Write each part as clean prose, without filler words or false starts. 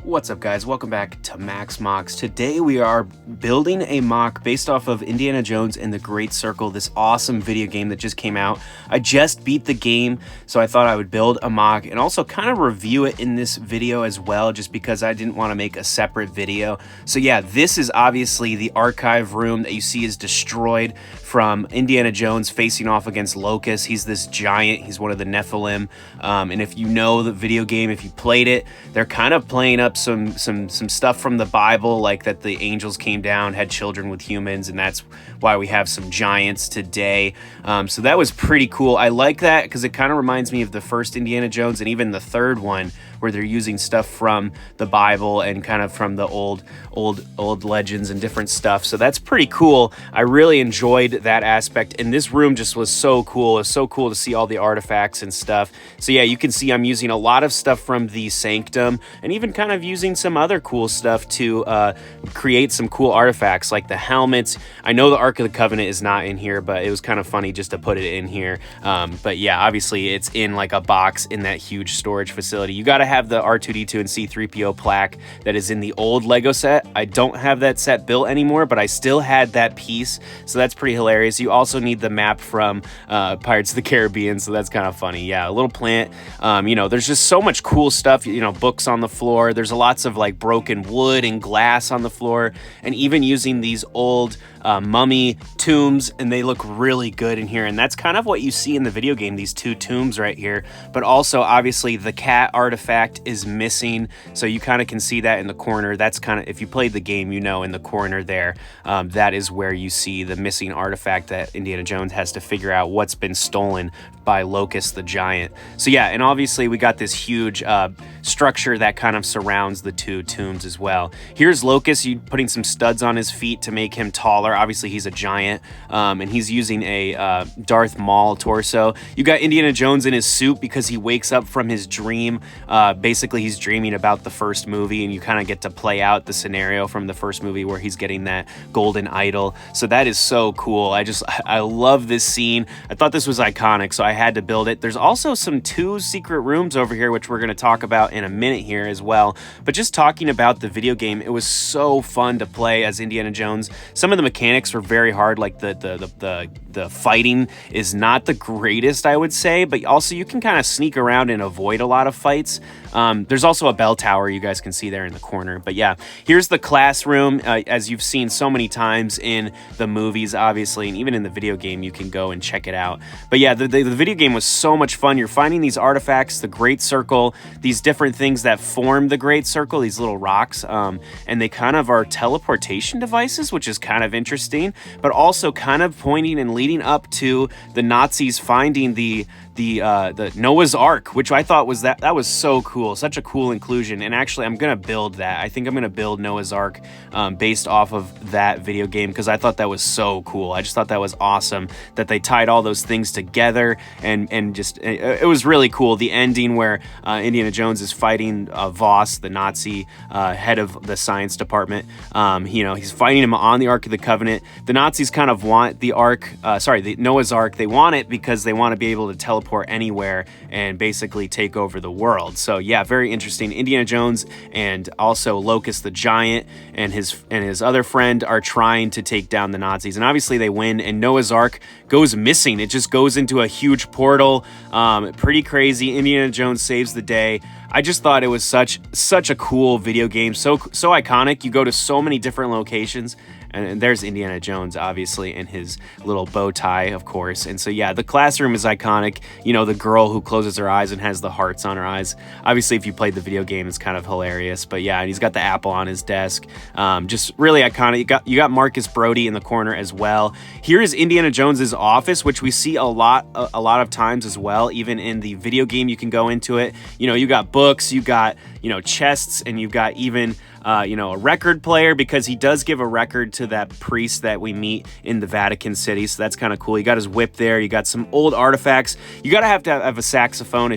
What's up, guys? Welcome back to Max Mocs. Today we are building a mock based off of Indiana Jones and the Great Circle, this awesome video game that just came out. I just beat the game, so I thought I would build a mock and also kind of review it in this video as well, just because I didn't want to make a separate video. So yeah, this is obviously the archive room that you see is destroyed from Indiana Jones facing off against Locust. He's this giant, he's one of the Nephilim, and if you know the video game, if you played it, they're kind of playing up some stuff from the Bible, like that the angels came down, had children with humans, and that's why we have some giants today. So that was pretty cool. I like that because it kind of reminds me of the first Indiana Jones and even the third one, where they're using stuff from the Bible and kind of from the old legends and different stuff. So that's pretty cool. I really enjoyed that aspect, and this room just was so cool. It was so cool to see all the artifacts and stuff. So yeah, you can see I'm using a lot of stuff from the Sanctum and even kind of using some other cool stuff to create some cool artifacts like the helmets. I know the Ark of the Covenant is not in here, but it was kind of funny just to put it in here. But yeah, obviously it's in like a box in that huge storage facility. You got to have the R2-D2 and C-3PO plaque that is in the old Lego set. I don't have that set built anymore, but I still had that piece, so that's pretty hilarious. You also need the map from Pirates of the Caribbean, so that's kind of funny. Yeah, a little plant. There's just so much cool stuff. Books on the floor. There's lots of like broken wood and glass on the floor, and even using these old mummy tombs, and they look really good in here. And that's kind of what you see in the video game, these two tombs right here. But also, obviously, the cat artifact is missing, so you kind of can see that in the corner. That's kind of, if you played the game, in the corner there, that is where you see the missing artifact that Indiana Jones has to figure out what's been stolen by Locust the Giant. So yeah, and obviously we got this huge structure that kind of surrounds the two tombs as well. Here's Locust, putting some studs on his feet to make him taller. Obviously he's a giant, and he's using a Darth Maul torso. You got Indiana Jones in his suit because he wakes up from his dream. Basically he's dreaming about the first movie, and you kind of get to play out the scenario from the first movie where he's getting that golden idol. So that is so cool. I love this scene. I thought this was iconic, so I had to build it. There's also two secret rooms over here, which we're going to talk about in a minute here as well. But just talking about the video game, it was so fun to play as Indiana Jones. Some of the mechanics were very hard, like the fighting is not the greatest, I would say, but also you can kind of sneak around and avoid a lot of fights. There's also a bell tower you guys can see there in the corner. But yeah, here's the classroom, as you've seen so many times in the movies, obviously, and even in the video game, you can go and check it out. But yeah, the video game was so much fun. You're finding these artifacts, the Great Circle, these different things that form the Great Circle, these little rocks, and they kind of are teleportation devices, which is kind of interesting, but also kind of pointing and leading up to the Nazis finding the Noah's Ark, which I thought was that was so cool, such a cool inclusion. And actually, I'm gonna build that. I think I'm gonna build Noah's Ark based off of that video game, because I thought that was so cool. I just thought that was awesome that they tied all those things together, and just it was really cool. The ending where Indiana Jones is fighting Voss, the Nazi head of the science department. He's fighting him on the Ark of the Covenant. The Nazis kind of want the Noah's Ark. They want it because they want to be able to teleport anywhere and basically take over the world. So yeah, very interesting. Indiana Jones and also Locust the Giant and his other friend are trying to take down the Nazis, and obviously they win, and Noah's Ark goes missing. It just goes into a huge portal. Pretty crazy. Indiana Jones saves the day. I just thought it was such a cool video game, so iconic. You go to so many different locations, and there's Indiana Jones, obviously, in his little bow tie, of course. And so, yeah, the classroom is iconic. The girl who closes her eyes and has the hearts on her eyes. Obviously, if you played the video game, it's kind of hilarious. But yeah, and he's got the apple on his desk. Just really iconic. You got Marcus Brody in the corner as well. Here is Indiana Jones's office, which we see a lot of times as well. Even in the video game, you can go into it. You got books, you got chests, and you've got even you know, a record player, because he does give a record to that priest that we meet in the Vatican City. So that's kind of cool. You got his whip there. You got some old artifacts. You got to have a saxophone.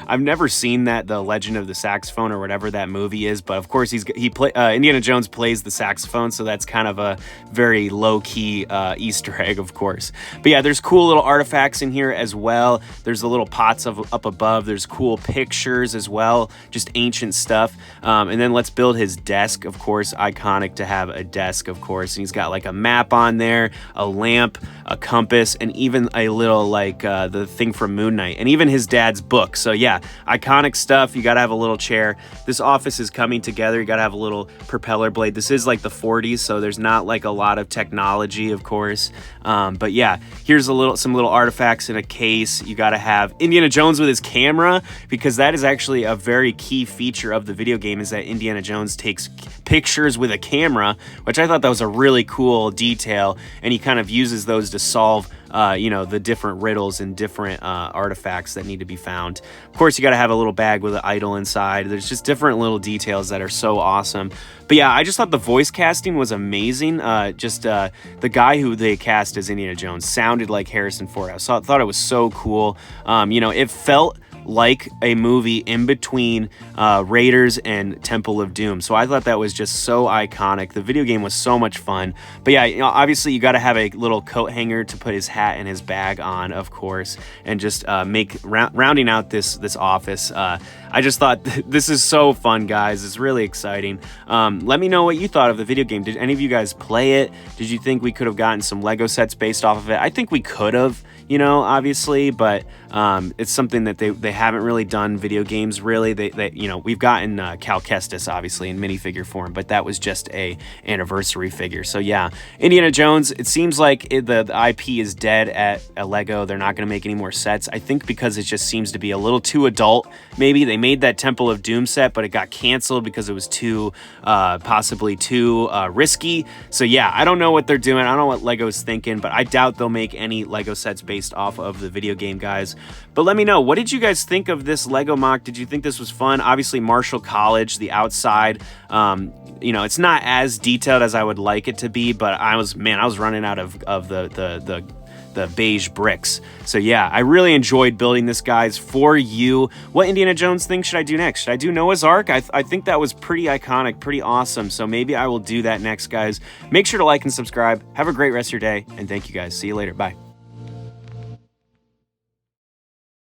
I've never seen the Legend of the Saxophone or whatever that movie is, but of course Indiana Jones plays the saxophone, so that's kind of a very low-key Easter egg, of course. But yeah, there's cool little artifacts in here as well. There's the little pots up above. There's cool pictures as well, just ancient stuff. And then let's build his desk, of course. Iconic to have a desk, of course. And he's got like a map on there, a lamp, a compass, and even a little like the thing from Moon Knight, and even his dad's book. So yeah, iconic stuff. You gotta have a little chair. This office is coming together. You gotta have a little propeller blade. This is like the 40s, so there's not like a lot of technology, of course. But yeah, here's some little artifacts in a case. You gotta have Indiana Jones with his camera, because that is actually a very key feature of the video game, is that Indiana Jones takes pictures with a camera, which I thought that was a really cool detail, and he kind of uses those to solve you know, the different riddles and different artifacts that need to be found. Of course, you got to have a little bag with an idol inside. There's just different little details that are so awesome. But yeah, I just thought the voice casting was amazing. The guy who they cast as Indiana Jones sounded like Harrison Ford. I thought it was so cool. You know, it felt like a movie in between Raiders and Temple of Doom. So I thought that was just so iconic. The video game was so much fun. But yeah, you know, obviously you got to have a little coat hanger to put his hat and his bag on, of course, and just rounding out this office. I just thought this is so fun, guys. It's really exciting. Let me know what you thought of the video game. Did any of you guys play it? Did you think we could have gotten some Lego sets based off of it? I think we could have, you know, obviously, but it's something that they haven't really done video games, really. They you know, we've gotten Cal Kestis, obviously, in minifigure form, but that was just a anniversary figure. So yeah, Indiana Jones, it seems like the IP is dead at Lego. They're not going to make any more sets, I think, because it just seems to be a little too adult. Maybe they made that Temple of Doom set, but it got canceled because it was possibly too risky. So yeah, I don't know what they're doing. I don't know what Lego's thinking, but I doubt they'll make any Lego sets based off of the video game, guys. But let me know, what did you guys think of this Lego MOC? Did you think this was fun? Obviously, Marshall College, the outside, you know, it's not as detailed as I would like it to be, but I was running out of the beige bricks. So yeah, I really enjoyed building this, guys, for you. What Indiana Jones thing should I do next? Should I do Noah's Ark? I think that was pretty iconic, pretty awesome. So maybe I will do that next, guys. Make sure to like and subscribe. Have a great rest of your day, and thank you, guys. See you later. Bye.